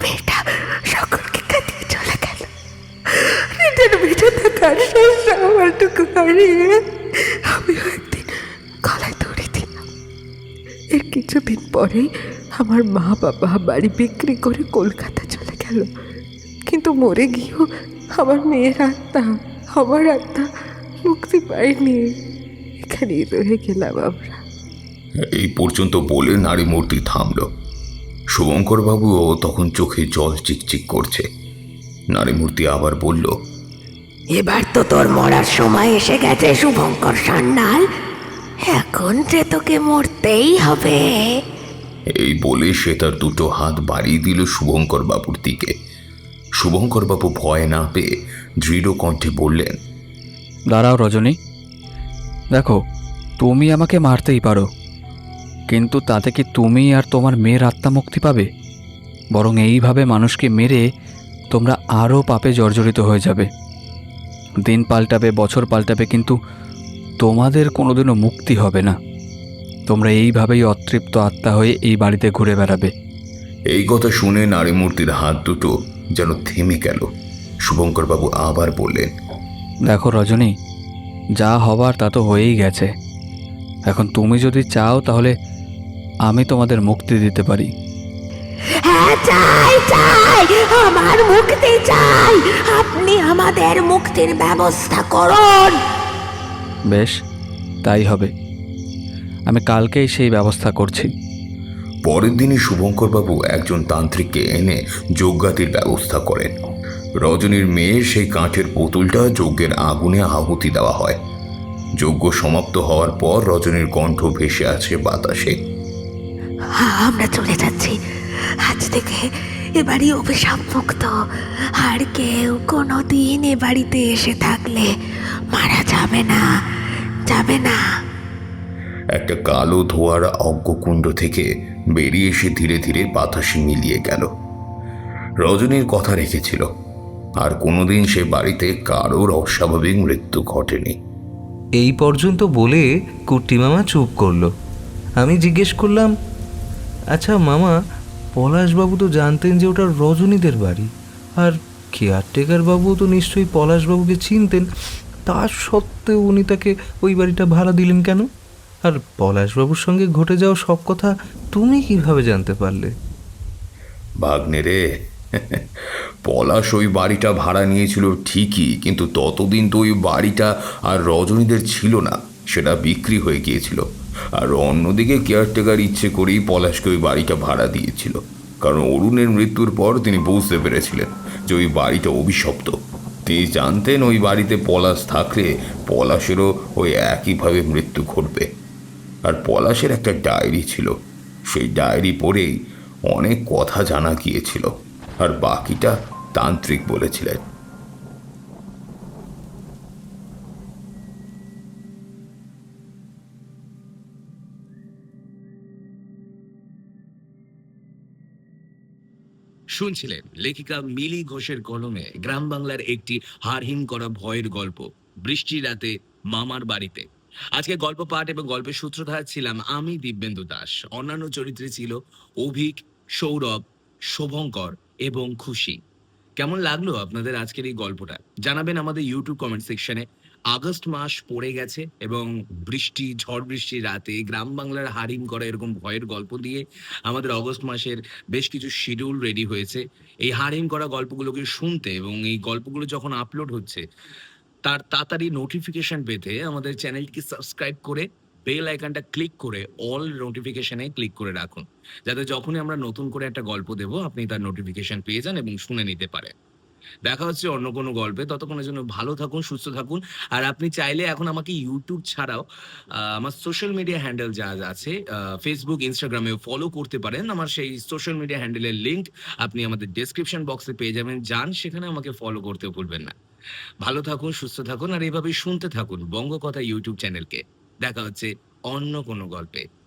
মেয়েটা সকলকে কাটিয়ে চলে গেল। নিজের বেঁচে থাকার শেষ আমারটুকু হারিয়ে আমিও একদিন গলায় দড়ি দিলাম। এর কিছুদিন পরেই আমার মা বাবা বাড়ি বিক্রি করে কলকাতা চলে গেল। কিন্তু মরে গিয়েও আমার মেয়ের আত্মা, আমার আত্মা মুক্তি পায়নি। এখানেই রয়ে গেলাম আমরা। এই পর্যন্ত বলে নারী মূর্তি থামল। শুভঙ্কর বাবুও তখন চোখে জল চিকচিক করছে। নারী মূর্তি আবার বলল, এবার তো তোর মরার সময় এসে গেছে শুভঙ্কর সান্যাল। এখন যে তোকে মরতেই হবে। এই বলে সে তার 2টো হাত বাড়িয়ে দিল শুভঙ্কর বাবুর দিকে। শুভঙ্কর বাবু ভয় না পেয়ে দৃঢ় কণ্ঠে বললেন, দাঁড়াও রজনী, দেখো, তুমি আমাকে মারতেই পারো, কিন্তু তাতে কি তুমি আর তোমার মেয়ের আত্মা মুক্তি পাবে? বরং এইভাবে মানুষকে মেরে তোমরা আরও পাপে জর্জরিত হয়ে যাবে। দিন পাল্টাবে, বছর পাল্টাবে, কিন্তু তোমাদের কোনোদিনও মুক্তি হবে না। তোমরা এইভাবেই অতৃপ্ত আত্মা হয়ে এই বাড়িতে ঘুরে বেড়াবে। এই কথা শুনে নারী মূর্তির হাত দুটো যেন থেমে গেল। শুভঙ্কর বাবু আবার বললেন, দেখো রজনী, যা হবার তা তো হয়েই গেছে। এখন তুমি যদি চাও তাহলে আমি তোমাদের মুক্তি দিতে পারি। হ্যাঁ, চাই চাই, আমার মুক্তি চাই। আপনি আমাদের মুক্তির ব্যবস্থা করুন। বেশ, তাই হবে। আমি কালকেই সেই ব্যবস্থা করছি। পরের দিনই শুভঙ্কর বাবু একজন তান্ত্রিককে এনে যজ্ঞাতির ব্যবস্থা করেন। রজনীর মেয়ের সেই কাঠের পুতুলটা যজ্ঞের আগুনে আহুতি দেওয়া হয়। যজ্ঞ সমাপ্ত হওয়ার পর রজনীর কণ্ঠ ভেসে আছে বাতাসে। আমরা চলে যাচ্ছি। আজ থেকে এ বাড়ি অভিশাপ মুক্ত। আর কেউ কোনোদিন এ বাড়িতে এসে থাকলে মারা যাবে না, যাবে না। একটা কালো ধোঁয়ার অজ্ঞকুণ্ড থেকে বেরিয়ে এসে ধীরে ধীরে বাতাসে মিলিয়ে গেল। রজনীর কথা রেখেছিল, আর কোনোদিন সে বাড়িতে কারোর অস্বাভাবিক মৃত্যু ঘটেনি। এই পর্যন্ত বলে কুট্টি মামা চুপ করলো। আমি জিজ্ঞেস করলাম, আচ্ছা মামা, পলাশবাবু তো জানতেন যে ওটা রজনীদের বাড়ি, আর কেয়ারটেকার বাবু তো নিশ্চয়ই পলাশবাবুকে চিনতেন, তা সত্ত্বেও উনি তাকে ওই বাড়িটা ভাড়া দিলেন কেন? আর পলাশবাবুর সঙ্গে ঘটে যাওয়া সব কথা তুমি কিভাবে জানতে পারলে? ভাগ্নে রে, পলাশ ওই বাড়িটা ভাড়া নিয়েছিল ঠিকই, কিন্তু ততদিন তো ওই বাড়িটা আর রজনীদের ছিল না, সেটা বিক্রি হয়ে গিয়েছিল। আর অন্যদিকে কেয়ারটেকার ইচ্ছে করেই পলাশকে ওই বাড়িটা ভাড়া দিয়েছিল, কারণ অরুণের মৃত্যুর পর তিনি বুঝতে পেরেছিলেন যে ওই বাড়িটা অভিশপ্ত। তিনি জানতেন ওই বাড়িতে পলাশ থাকলে পলাশেরও ওই একইভাবে মৃত্যু ঘটবে। আর পলাশের একটা ডায়েরি ছিল, সেই ডায়েরি পড়েই অনেক কথা জানা গিয়েছিল, আর বাকিটা তান্ত্রিক বলেছিলেন। শুনছিলেন লেখিকা মিলি ঘোষের কলমে গ্রাম বাংলার একটি হারহিম করা ভয়ের গল্প, বৃষ্টি রাতে মামার বাড়িতে। আজকে গল্প পাঠ এবং গল্পের সূত্রধার ছিলাম আমি, দিব্যেন্দু দাস। অন্যান্য চরিত্রে ছিল অভিক, সৌরভ, শুভঙ্কর এবং খুশি। কেমন লাগলো আপনাদের আজকের এই গল্পটা জানাবেন আমাদের ইউটিউব কমেন্ট সেকশনে। আগস্ট মাস পড়ে গেছে এবং বৃষ্টি, ঝড় বৃষ্টির রাতে গ্রাম বাংলার হারিম করা এরকম ভয়ের গল্প দিয়ে আমাদের অগস্ট মাসের বেশ কিছু শিডিউল রেডি হয়েছে। এই হারিম করা গল্পগুলোকে শুনতে এবং এই গল্পগুলো যখন আপলোড হচ্ছে তার তাড়াতাড়ি নোটিফিকেশন পেতে আমাদের চ্যানেলটিকে সাবস্ক্রাইব করে বেল আইকনটা ক্লিক করে অল নোটিফিকেশনে ক্লিক করে রাখুন, যাতে যখনই আমরা নতুন করে একটা গল্প দেব আপনি তার নোটিফিকেশন পেয়ে যান এবং শুনে নিতে পারেন। দেখা হচ্ছে অন্য কোনো গল্পে। ততক্ষণের জন্য ভালো থাকুন, সুস্থ থাকুন। আর আপনি চাইলে এখন আমাকে YouTube ছাড়াও আমার সোশ্যাল মিডিয়া হ্যান্ডেল যা আছে Facebook, Instagram এও ফলো করতে পারেন। আমার সেই সোশ্যাল মিডিয়া হ্যান্ডেলের লিংক আপনি আমাদের ডেসক্রিপশন বক্সে পেয়ে যাবেন। যান সেখানে আমাকে ফলো করতেও ভুলবেন না। ভালো থাকুন, সুস্থ থাকুন আর এভাবেই শুনতে থাকুন বঙ্গকথা YouTube চ্যানেলকে। দেখা হচ্ছে অন্য কোনো গল্পে।